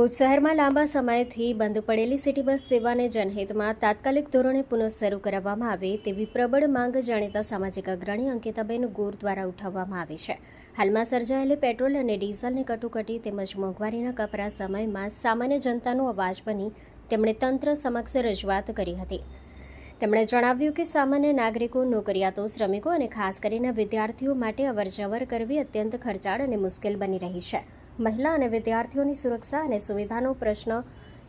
ભુજ શહેરમાં લાંબા સમયથી બંધ પડેલી સિટી બસ સેવાને જનહિતમાં તાત્કાલિક ધોરણે પુનઃ શરૂ કરાવવામાં આવે તેવી પ્રબળ માંગ જાણીતા સામાજિક અગ્રણી અંકિતાબેન ગોર દ્વારા ઉઠાવવામાં આવી છે. હાલમાં સર્જાયેલી પેટ્રોલ અને ડીઝલની કટોકટી તેમજ મોંઘવારીના કપરા સમયમાં સામાન્ય જનતાનો અવાજ બની તેમણે તંત્ર સમક્ષ રજૂઆત કરી હતી. તેમણે જણાવ્યું કે સામાન્ય નાગરિકો, નોકરિયાતો, શ્રમિકો અને ખાસ કરીને વિદ્યાર્થીઓ માટે અવરજવર કરવી અત્યંત ખર્ચાળ અને મુશ્કેલ બની રહી છે. મહિલા અને વિદ્યાર્થીઓની સુરક્ષા અને સુવિધાનો પ્રશ્ન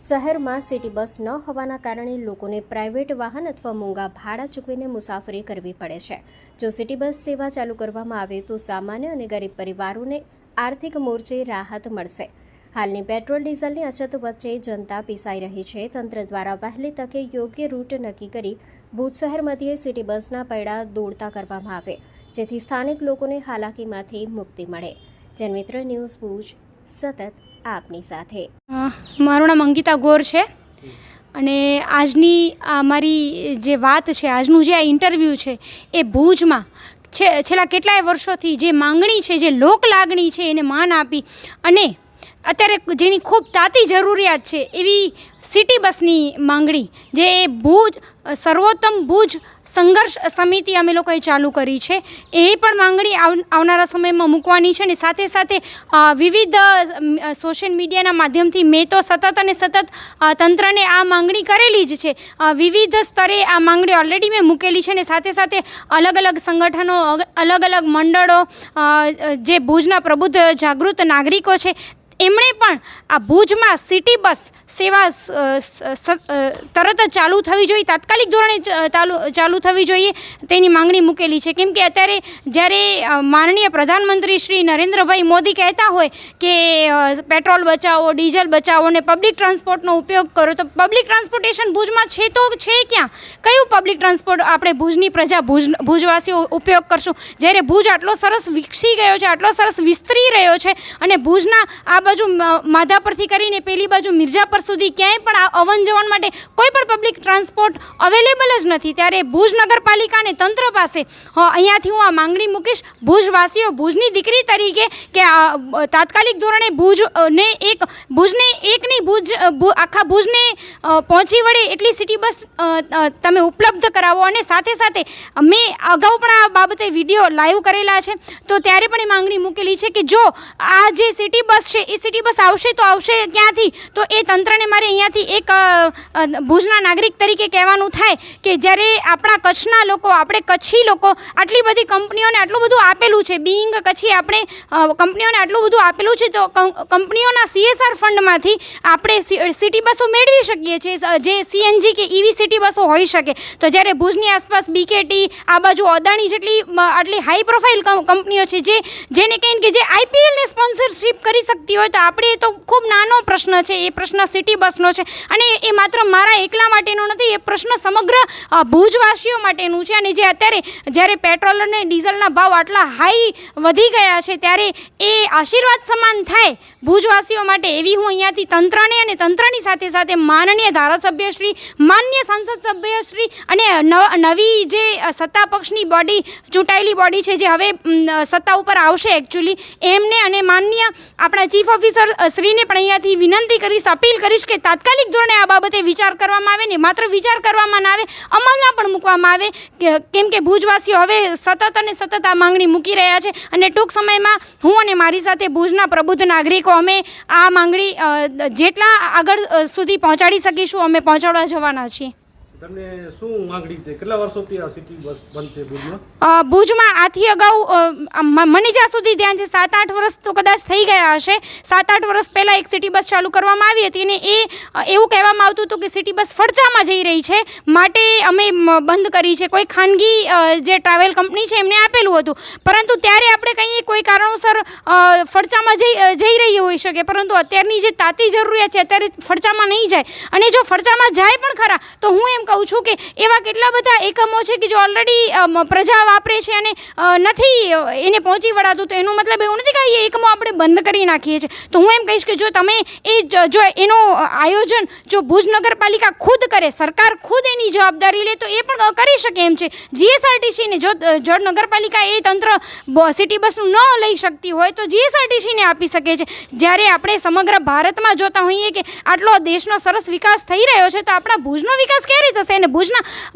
શહેરમાં સિટી બસ ન હોવાના કારણે લોકોને પ્રાઇવેટ વાહન અથવા મોંઘા ભાડા ચૂકવીને મુસાફરી કરવી પડે છે. જો સિટી બસ સેવા ચાલુ કરવામાં આવે તો સામાન્ય અને ગરીબ પરિવારોને આર્થિક મોરચે રાહત મળશે. હાલની પેટ્રોલ ડીઝલની અછત વચ્ચે જનતા પીસાઈ રહી છે. તંત્ર દ્વારા વહેલી તકે યોગ્ય રૂટ નક્કી કરી ભુજ શહેર મધ્યે સિટી બસના પૈડા દોડતા કરવામાં આવે જેથી સ્થાનિક લોકોને હાલાકીમાંથી મુક્તિ મળે. જનમિત્ર ન્યૂઝ ભુજ સતત આપની સાથે. મારું નામ અંકિતા ગોર છે અને આજની મારી જે વાત છે, આજનું જે આ ઇન્ટરવ્યૂ છે એ ભુજમાં છેલ્લા કેટલાય વર્ષોથી જે માંગણી છે, જે લોક લાગણી છે એને માન આપી અને અત્યારે જેની ખૂબ તાતી જરૂરિયાત છે એવી સિટી બસની માંગણી, જે ભુજ સર્વોત્તમ ભુજ સંઘર્ષ સમિતિ અમે લોકોએ ચાલુ કરી છે, એ પણ માંગણી આવનારા સમયમાં મૂકવાની છે. અને સાથે સાથે વિવિધ સોશિયલ મીડિયાના માધ્યમથી મેં તો સતત તંત્રને આ માંગણી કરેલી જ છે. વિવિધ સ્તરે આ માંગણી ઓલરેડી મેં મૂકેલી છે અને સાથે સાથે અલગ અલગ સંગઠનો, અલગ અલગ મંડળો, જે ભુજના પ્રબુદ્ધ જાગૃત નાગરિકો છે, એમણે પણ આ ભુજમાં સિટી બસ સેવા તરત જ ચાલુ થવી જોઈએ, તાત્કાલિક ધોરણે ચાલુ થવી જોઈએ તેની માંગણી મૂકેલી છે. કેમ કે અત્યારે જ્યારે માનનીય પ્રધાનમંત્રી શ્રી નરેન્દ્રભાઈ મોદી કહેતા હોય કે પેટ્રોલ બચાવો, ડીઝલ બચાવો અને પબ્લિક ટ્રાન્સપોર્ટનો ઉપયોગ કરો, તો પબ્લિક ટ્રાન્સપોર્ટેશન ભુજમાં છે તો છે ક્યાં? કયું પબ્લિક ટ્રાન્સપોર્ટ આપણે ભુજની પ્રજા, ભુજવાસીઓ ઉપયોગ કરશું? જ્યારે ભુજ આટલો સરસ વિકસી ગયો છે, આટલો સરસ વિસ્તરી રહ્યો છે અને ભુજના આ બાજુ માધાપરથી કરીને પેલી બાજુ મિર્જાપર સુધી ક્યાંય પણ અવન જવન માટે કોઈ પણ પબ્લિક ટ્રાન્સપોર્ટ અવેલેબલ જ નથી. ત્યારે ભુજ નગરપાલિકા અને તંત્ર પાસે અહીંયાથી હું આ માંગણી મૂકીશ, ભુજવાસીઓ, ભુજની દીકરી તરીકે, કે તાત્કાલિક ધોરણે ભુજને આખા ભુજને પહોંચી વળે એટલી સિટી બસ તમે ઉપલબ્ધ કરાવો. અને સાથે સાથે મેં અગાઉ પણ આ બાબતે વિડીયો લાઈવ કરેલા છે, તો ત્યારે પણ એ માંગણી મૂકેલી છે કે જો આ જે સિટી બસ છે એ સિટી બસ આવશે તો આવશે ક્યાંથી? તો એ તંત્રને મારે અહીંયાથી એક ભુજના નાગરિક તરીકે કહેવાનું થાય કે જ્યારે આપણા કચ્છના લોકો, આપણે કચ્છી લોકો આટલી બધી કંપનીઓને આટલું બધું આપેલું છે, બિંગ કચ્છી આપણે કંપનીઓને આટલું બધું આપેલું છે, તો કંપનીઓના CSR ફંડમાંથી આપણે સિટી બસો મેળવી શકીએ છીએ, જે CNG કે EV સિટી બસો હોઈ શકે. તો જ્યારે ભુજની આસપાસ BKT, આ બાજુ અદાણી જેટલી આટલી હાઈ પ્રોફાઇલ કંપનીઓ છે, જેને કહીને કે જે IPLને સ્પોન્સરશિપ કરી શકતી હોય, તો આપણે તો ખૂબ નાનો પ્રશ્ન છે એ પ્રશ્ન સિટી બસનો છે. અને એ માત્ર મારા એકલા માટેનો નથી, એ પ્રશ્ન સમગ્ર ભુજવાસીઓ માટેનું છે. અને જે અત્યારે જ્યારે પેટ્રોલ અને ડીઝલના ભાવ આટલા હાઈ વધી ગયા છે, ત્યારે એ આશીર્વાદ સમાન થાય ભુજવાસીઓ માટે, એવી હું અહીંયાથી તંત્રને અને તંત્રની સાથે સાથે માનનીય ધારાસભ્યશ્રી, માન્ય સાંસદ સભ્યશ્રી અને નવી જે સત્તા પક્ષની બોડી, ચૂંટાયેલી બોડી છે, જે હવે સત્તા ઉપર આવશે એકચ્યુઅલી, એમને અને માન્ય આપણા ચીફ ઓફિસર શ્રીને પણ અહીંયાથી વિનંતી કરીશ, અપીલ કરીશ કે તાત્કાલિક ધોરણે આ બાબતે વિચાર કરવામાં આવે, ને માત્ર વિચાર કરવામાં ના આવે, અમલમાં પણ મૂકવામાં આવે. કેમ કે ભુજવાસીઓ હવે સતત આ માંગણી મૂકી રહ્યા છે અને ટૂંક સમયમાં હું અને મારી સાથે ભુજના પ્રબુદ્ધ નાગરિકો અમે આ માંગણી જેટલા આગળ સુધી પહોંચાડી શકીશું અમે પહોંચાડવા જવાના છીએ. તમને શું માંગણી છે? કેટલા વર્ષોથી આ સિટી બસ બંધ છે ભુજમાં? ભુજમાં આથી અગાઉ મને જ્યાં સુધી ધ્યાન છે 7-8 વર્ષ તો કદાચ થઈ ગયા હશે. 7-8 વર્ષ પહેલાં એક સિટી બસ ચાલુ કરવામાં આવી હતી અને એ એવું કહેવામાં આવતું હતું કે સિટી બસ ફરચામાં જઈ રહી છે, માટે અમે બંધ કરી છે. કોઈ ખાનગી જે ટ્રાવેલ કંપની છે એમને આપેલું હતું, પરંતુ ત્યારે આપણે કહીએ કોઈ કારણોસર ફરચામાં જઈ રહી હોઈ શકે, પરંતુ અત્યારની જે તાતી જરૂરિયાત છે, અત્યારે ફરચામાં નહીં જાય. અને જો ફરચામાં જાય પણ ખરા, તો હું એમ કહું છું કે એવા કેટલા બધા એકમો છે કે જો ઓલરેડી પ્રજા વાપરે છે અને નથી એને પહોંચી વળાતું, તો એનો મતલબ એવું નથી કે એ એકમો આપણે બંધ કરી નાખીએ છીએ. તો હું એમ કહીશ કે જો તમે જો એનું આયોજન જો ભુજ નગરપાલિકા ખુદ કરે, સરકાર ખુદ એની જવાબદારી લે, તો એ પણ કરી શકે એમ છે. જીએસઆરટીસીને જો નગરપાલિકા એ તંત્ર સિટી બસનું ન લઈ શકતી હોય તો જીએસઆરટીસીને આપી શકે છે. જ્યારે આપણે સમગ્ર ભારતમાં જોતા હોઈએ કે આટલો દેશનો સરસ વિકાસ થઈ રહ્યો છે, તો આપણા ભુજનો વિકાસ ક્યારે થશે? અને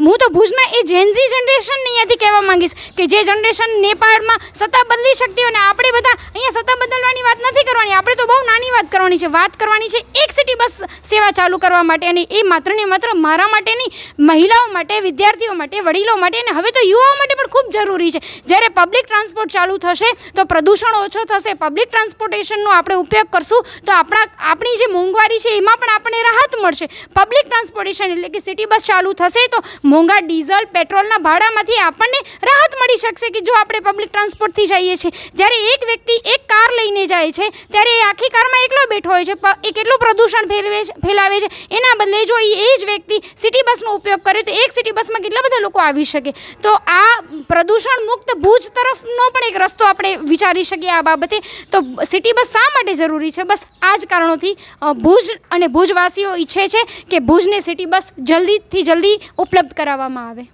હું તો ભુજના એ જેનઝી જનરેશનને અહીંયાથી કહેવા માંગીશ કે જે જનરેશન નેપાળમાં સત્તા બદલી શકતી હોય, અને આપણે બધા અહીંયા સત્તા બદલવાની વાત નથી કરવાની, આપણે તો બહુ નાની વાત કરવાની છે. વાત કરવાની છે એક સિટી બસ સેવા ચાલુ કરવા માટે, અને એ માત્ર ને માત્ર મારા માટે નહીં, મહિલાઓ માટે, વિદ્યાર્થીઓ માટે, વડીલો માટે, અને હવે તો યુવાઓ માટે પણ ખૂબ જરૂરી છે. જ્યારે પબ્લિક ટ્રાન્સપોર્ટ ચાલુ થશે તો પ્રદૂષણ ઓછો થશે. પબ્લિક ટ્રાન્સપોર્ટેશનનો આપણે ઉપયોગ કરશું તો આપણી જે મોંઘવારી છે એમાં પણ આપણને રાહત મળશે. પબ્લિક ટ્રાન્સપોર્ટેશન એટલે કે સિટી બસ ચાલુ થશે તો મોંઘા ડીઝલ, પેટ્રોલના ભાડામાંથી આપણને રાહત મળી શકશે કે જો આપણે પબ્લિક ટ્રાન્સપોર્ટથી જઈએ છીએ. જ્યારે એક વ્યક્તિ એક કાર લઈને જાય છે ત્યારે એ આખી કારમાં એકલો બેઠો હોય છે, એ કેટલું પ્રદૂષણ ફેલાવે છે. એના બદલે જો એ જ વ્યક્તિ સિટી બસનો ઉપયોગ કરે તો એક સિટી બસમાં કેટલા બધા લોકો આવી શકે. તો આ પ્રદૂષણ મુક્ત ભુજ તરફનો પણ એક રસ્તો આપણે વિચારી શકીએ આ બાબતે. તો સિટી બસ શા માટે જરૂરી છે? બસ આ જ કારણોથી ભુજ અને ભુજવાસીઓ ઈચ્છે છે કે ભુજને સિટી બસ જલ્દીથી જલ્દી ઉપલબ્ધ કરાવવામાં આવે.